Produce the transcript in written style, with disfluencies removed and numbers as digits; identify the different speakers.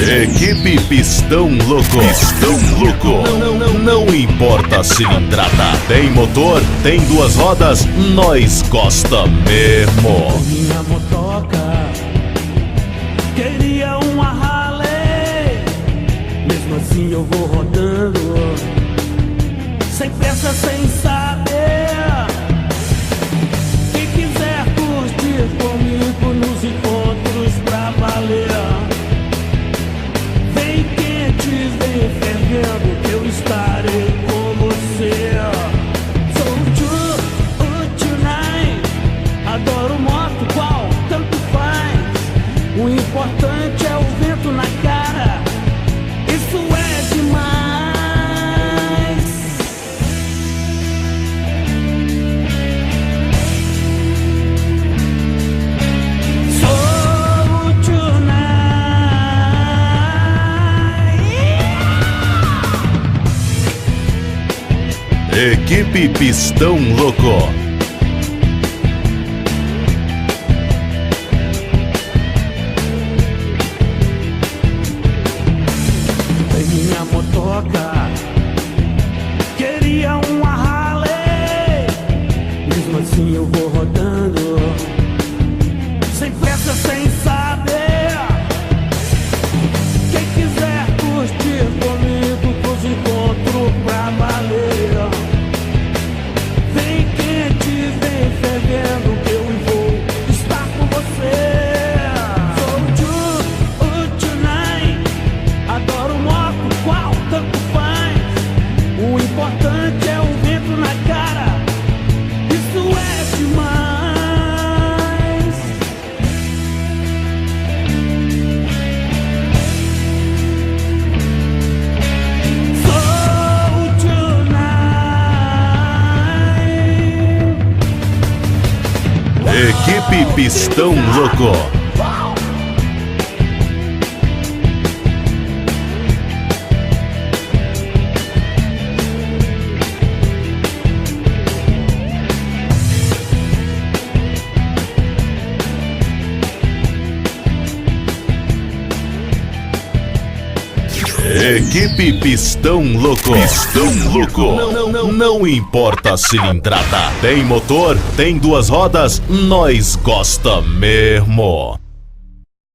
Speaker 1: Equipe Pistão Louco. Pistão Louco. Não importa a cilindrada. Tem motor, tem duas rodas, nós gosta mesmo.
Speaker 2: Minha motoca queria uma Harley, mesmo assim eu vou rodando, sem pressa, sem saber. Quem quiser curtir comigo nos encontros pra valer, vem quente, vem fervendo, que eu estarei com você. Sou o tonight, adoro moto, qual tanto faz. O importante é o vento na cara, isso é demais. Sou o tonight.
Speaker 1: Equipe Pistão Louco.
Speaker 2: Minha motoca queria uma Harley, mesmo assim eu vou rodando, sem pressa, sem saber. Quem quiser curtir comigo pros encontros pra valer, vem quente, vem fervendo, que eu vou estar com você. Sou o tonight, adoro moto, qual tanto faz. O importante é o vento na cara, isso é demais. Sou o tonight.
Speaker 1: Equipe Pistão Louco. Equipe Pistão Louco. Pistão Louco. Não importa a cilindrada. Tem motor, tem duas rodas, nós gosta mesmo.